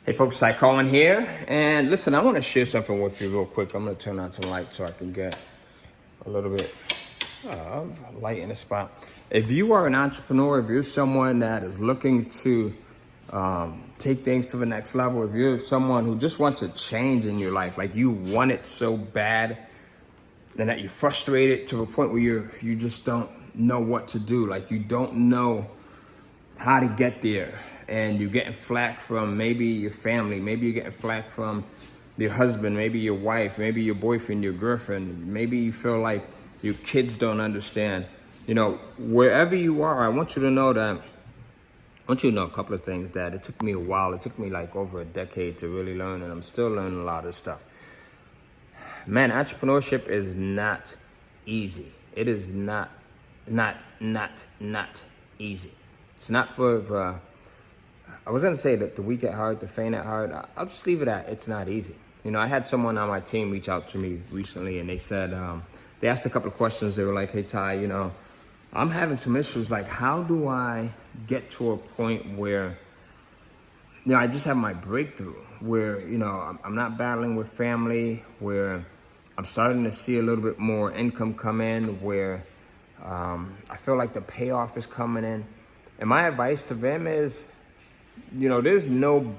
Hey folks, Ty Cohen here, and listen, I want to share something with you real quick. I'm going to turn on some light so I can get a little bit of light in the spot. If you are an entrepreneur, if you're someone that is looking to take things to the next level, if you're someone who just wants a change in your life, like you want it so bad, and that you're frustrated to the point where you just don't know what to do, like you don't know how to get there, and you're getting flack from maybe your family, maybe you're getting flack from your husband, maybe your wife, maybe your boyfriend, your girlfriend, maybe you feel like your kids don't understand. You know, wherever you are, I want you to know a couple of things that it took me a while. It took me like over a decade to really learn, and I'm still learning a lot of stuff. Man, entrepreneurship is not easy. It is not easy. It's not for I was gonna say that the weak at heart, the faint at heart. I'll just leave it at it's not easy. You know, I had someone on my team reach out to me recently, and they said they asked a couple of questions. They were like, "Hey Ty, you know, I'm having some issues. Like, how do I get to a point where, you know, I just have my breakthrough, where, you know, I'm not battling with family, where I'm starting to see a little bit more income come in, where I feel like the payoff is coming in." And my advice to them is, you know, there's no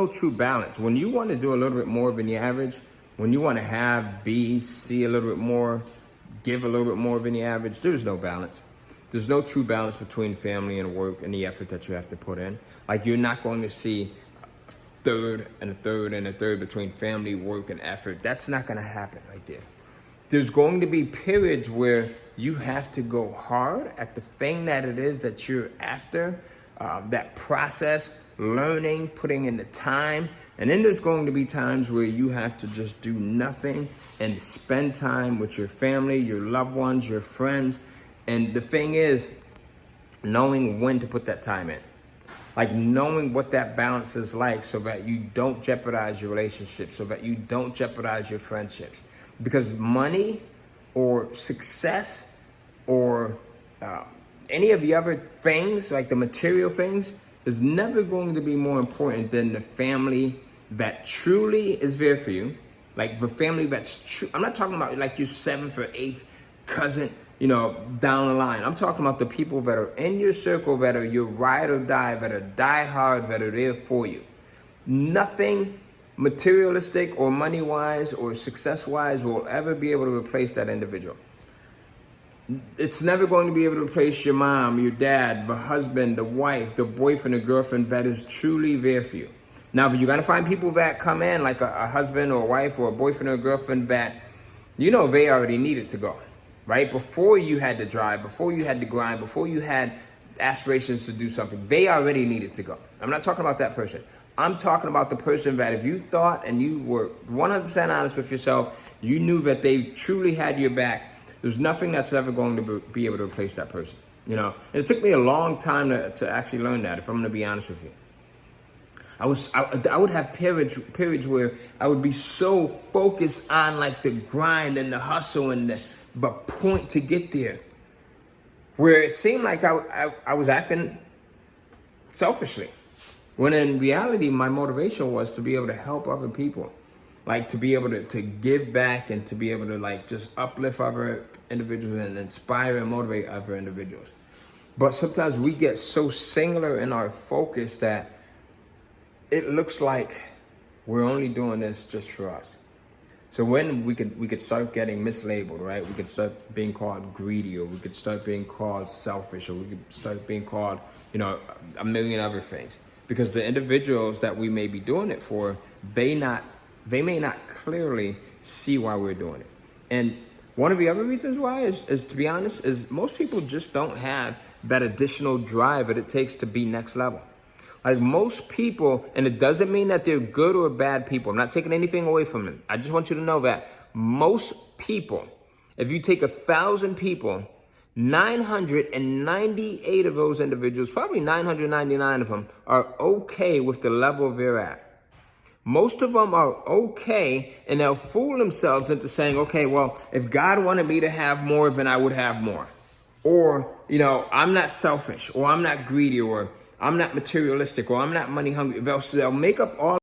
true balance. When you want to do a little bit more than the average, when you want to have, be, see a little bit more, give a little bit more than the average, there's no balance. There's no true balance between family and work and the effort that you have to put in. Like, you're not going to see a third and a third and a third between family, work, and effort. That's not going to happen right there. There's going to be periods where you have to go hard at the thing that it is that you're after, that process, learning, putting in the time. And then there's going to be times where you have to just do nothing and spend time with your family, your loved ones, your friends. And the thing is, knowing when to put that time in. Like, knowing what that balance is like, so that you don't jeopardize your relationships, so that you don't jeopardize your friendships. Because money or success or any of the other things, like the material things, is never going to be more important than the family that truly is there for you. Like the family that's true. I'm not talking about like your 7th or 8th cousin, you know, down the line. I'm talking about the people that are in your circle, that are your ride or die, that are die hard, that are there for you. Nothing materialistic or money-wise or success-wise will ever be able to replace that individual. It's never going to be able to replace your mom, your dad, the husband, the wife, the boyfriend, the girlfriend that is truly there for you. Now, you're going to find people that come in like a husband or a wife or a boyfriend or a girlfriend that, you know, they already needed to go, right? Before you had to drive, before you had to grind, before you had aspirations to do something, they already needed to go. I'm not talking about that person. I'm talking about the person that if you thought and you were 100% honest with yourself, you knew that they truly had your back. There's nothing that's ever going to be able to replace that person, you know? And it took me a long time to actually learn that, if I'm going to be honest with you. I would have periods where I would be so focused on like the grind and the hustle and the point to get there, where it seemed like I was acting selfishly. When in reality, my motivation was to be able to help other people, like to be able to give back and to be able to like just uplift other individuals and inspire and motivate other individuals. But sometimes we get so singular in our focus that it looks like we're only doing this just for us. So when we could start getting mislabeled, right? We could start being called greedy, or we could start being called selfish, or we could start being called, you know, a million other things. Because the individuals that we may be doing it for, they may not clearly see why we're doing it. And one of the other reasons why is to be honest, is most people just don't have that additional drive that it takes to be next level. Like most people, and it doesn't mean that they're good or bad people. I'm not taking anything away from them. I just want you to know that most people, if you take 1,000 people, 998 of those individuals, probably 999 of them, are okay with the level they're at. Most of them are okay, and they'll fool themselves into saying, okay, well, if God wanted me to have more, then I would have more. Or, you know, I'm not selfish, or I'm not greedy, or I'm not materialistic, or I'm not money hungry. They'll make up all